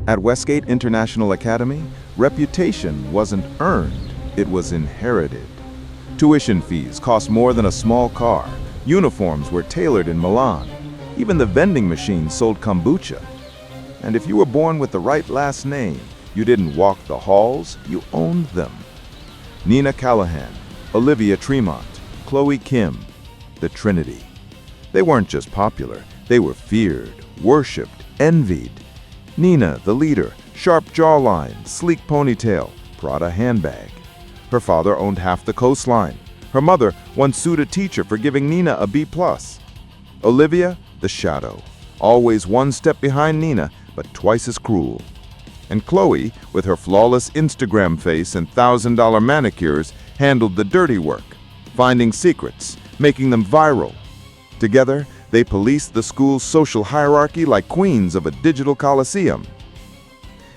At Westgate International Academy, reputation wasn't earned, it was inherited. Tuition fees cost more than a small car. Uniforms were tailored in Milan. Even the vending machines sold kombucha. And if you were born with the right last name, you didn't walk the halls, you owned them. Nina Callahan, Olivia Tremont, Chloe Kim, the Trinity. They weren't just popular, they were feared, worshipped, envied. Nina, the leader, sharp jawline, sleek ponytail, Prada handbag. Her father owned half the coastline. Her mother once sued a teacher for giving Nina a B+. Olivia, the shadow, always one step behind Nina, but twice as cruel. And Chloe, with her flawless Instagram face and $1,000 manicures, handled the dirty work, finding secrets, making them viral. Together, they policed the school's social hierarchy like queens of a digital coliseum.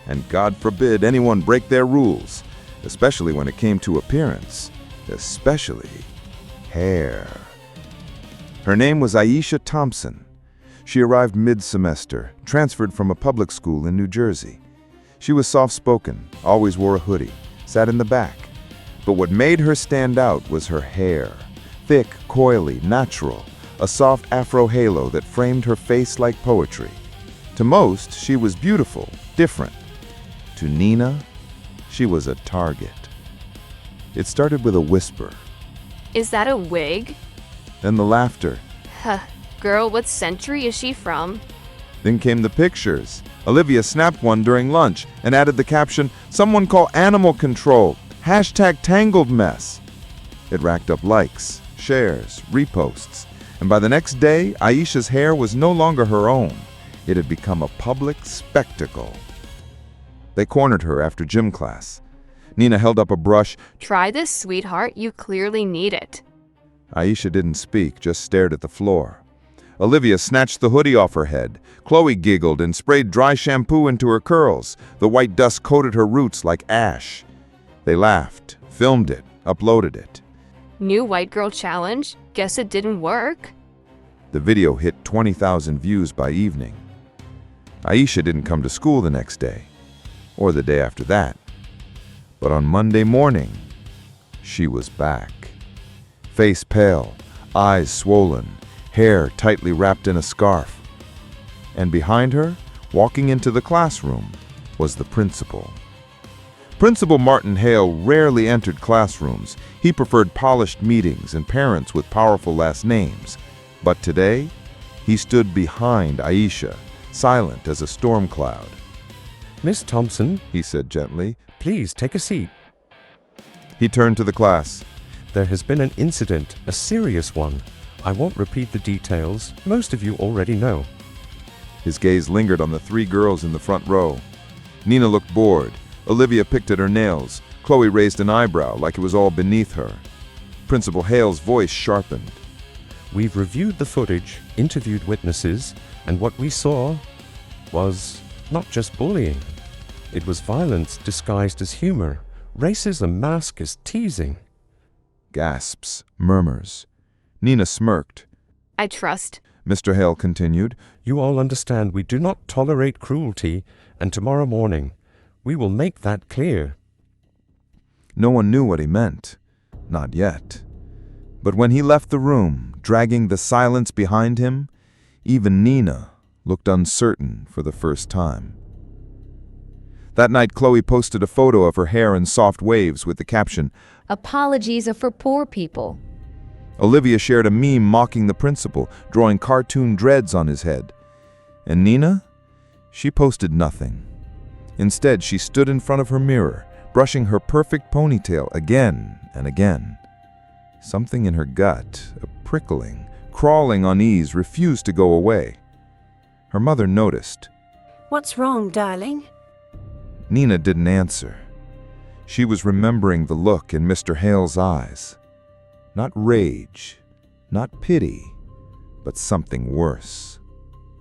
And God forbid anyone break their rules, especially when it came to appearance, especially hair. Her name was Aisha Thompson. She arrived mid-semester, transferred from a public school in New Jersey. She was soft-spoken, always wore a hoodie, sat in the back. But what made her stand out was her hair. Thick, coily, natural, a soft afro halo that framed her face like poetry. To most, she was beautiful, different. To Nina, she was a target. It started with a whisper. Is that a wig? Then the laughter. Huh. Girl, what century is she from? Then came the pictures. Olivia snapped one during lunch and added the caption, "Someone call animal control, #tangled mess." It racked up likes, shares, reposts. And by the next day, Aisha's hair was no longer her own. It had become a public spectacle. They cornered her after gym class. Nina held up a brush. Try this, sweetheart. You clearly need it. Aisha didn't speak, just stared at the floor. Olivia snatched the hoodie off her head. Chloe giggled and sprayed dry shampoo into her curls. The white dust coated her roots like ash. They laughed, filmed it, uploaded it. New white girl challenge? Guess it didn't work. The video hit 20,000 views by evening. Aisha didn't come to school the next day, or the day after that. But on Monday morning, she was back. Face pale, eyes swollen, hair tightly wrapped in a scarf. And behind her, walking into the classroom, was the principal. Principal Martin Hale rarely entered classrooms. He preferred polished meetings and parents with powerful last names. But today, he stood behind Aisha, silent as a storm cloud. "Miss Thompson," he said gently, "please take a seat. He turned to the class. There has been an incident, a serious one. I won't repeat the details. Most of you already know." His gaze lingered on the three girls in the front row. Nina looked bored. Olivia picked at her nails. Chloe raised an eyebrow like it was all beneath her. Principal Hale's voice sharpened. "We've reviewed the footage, interviewed witnesses, and what we saw was not just bullying. It was violence disguised as humor, racism masked as teasing." Gasps, murmurs. Nina smirked. I trust. Mr. Hale continued. "You all understand we do not tolerate cruelty, and tomorrow morning we will make that clear." No one knew what he meant. Not yet. But when he left the room, dragging the silence behind him, even Nina looked uncertain for the first time. That night, Chloe posted a photo of her hair in soft waves with the caption, "Apologies are for poor people." Olivia shared a meme mocking the principal, drawing cartoon dreads on his head. And Nina? She posted nothing. Instead, she stood in front of her mirror, brushing her perfect ponytail again and again. Something in her gut, a prickling, crawling unease, refused to go away. Her mother noticed. "What's wrong, darling?" Nina didn't answer. She was remembering the look in Mr. Hale's eyes. Not rage, not pity, but something worse.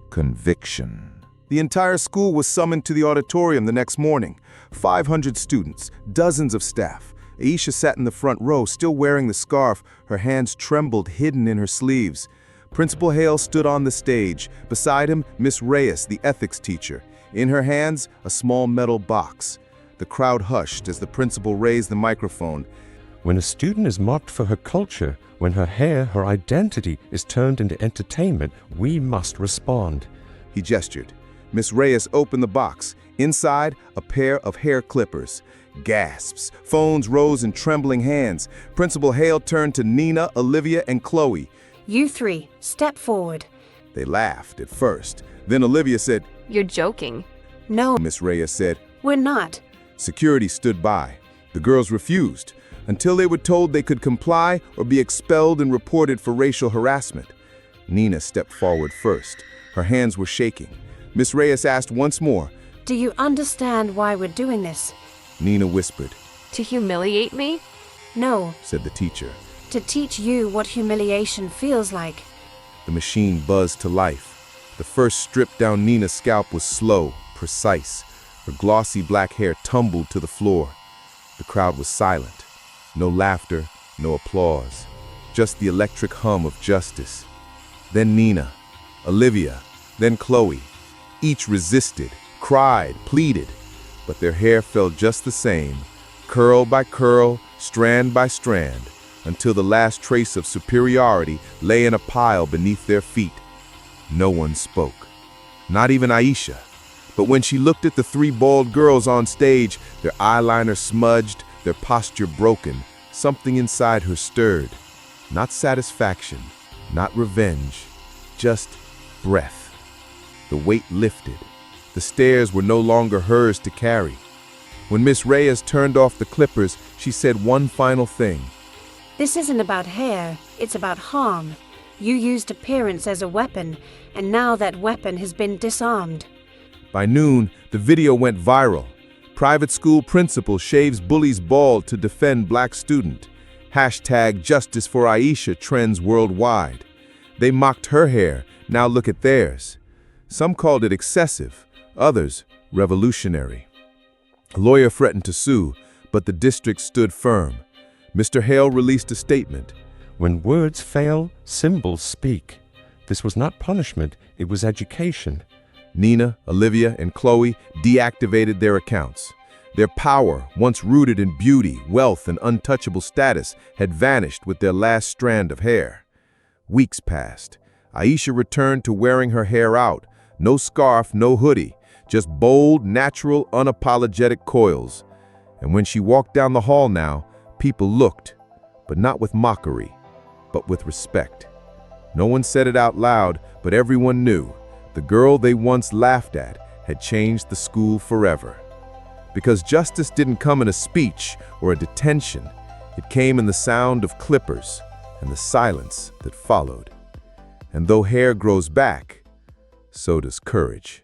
Conviction. The entire school was summoned to the auditorium the next morning. 500 students, dozens of staff. Aisha sat in the front row, still wearing the scarf. Her hands trembled, hidden in her sleeves. Principal Hale stood on the stage. Beside him, Miss Reyes, the ethics teacher. In her hands, a small metal box. The crowd hushed as the principal raised the microphone. When a student is mocked for her culture, when her hair, her identity is turned into entertainment, we must respond. He gestured. Miss Reyes opened the box. Inside, a pair of hair clippers. Gasps. Phones rose in trembling hands. Principal Hale turned to Nina, Olivia, and Chloe. You three, step forward. They laughed at first. Then Olivia said, You're joking. No, Miss Reyes said. we're not. Security stood by. The girls refused, until they were told they could comply or be expelled and reported for racial harassment. Nina stepped forward first. Her hands were shaking. Miss Reyes asked once more. Do you understand why we're doing this? Nina whispered. To humiliate me? No, Said the teacher. to teach you what humiliation feels like. The machine buzzed to life. The first strip down Nina's scalp was slow, precise. Her glossy black hair tumbled to the floor. The crowd was silent. No laughter, no applause. Just the electric hum of justice. Then Nina, Olivia, then Chloe. Each resisted, cried, pleaded. But their hair fell just the same, curl by curl, strand by strand, until the last trace of superiority lay in a pile beneath their feet. No one spoke. Not even Aisha. But when she looked at the three bald girls on stage, their eyeliner smudged, their posture broken, something inside her stirred. Not satisfaction, not revenge, just breath. The weight lifted. The stairs were no longer hers to carry. When Miss Reyes turned off the clippers, she said one final thing. This isn't about hair, it's about harm. You used appearance as a weapon, and now that weapon has been disarmed. By noon, the video went viral. Private school principal shaves bullies bald to defend black student. Hashtag Justice for Aisha trends worldwide. They mocked her hair, now look at theirs. Some called it excessive, others revolutionary. A lawyer threatened to sue, but the district stood firm. Mr. Hale released a statement. When words fail, symbols speak. This was not punishment, it was education. Nina, Olivia, and Chloe deactivated their accounts. Their power, once rooted in beauty, wealth, and untouchable status, had vanished with their last strand of hair. Weeks passed. Aisha returned to wearing her hair out. No scarf, no hoodie, just bold, natural, unapologetic coils. And when she walked down the hall now, people looked, but not with mockery, but with respect. No one said it out loud, but everyone knew. The girl they once laughed at had changed the school forever. Because justice didn't come in a speech or a detention, it came in the sound of clippers and the silence that followed. And though hair grows back, so does courage.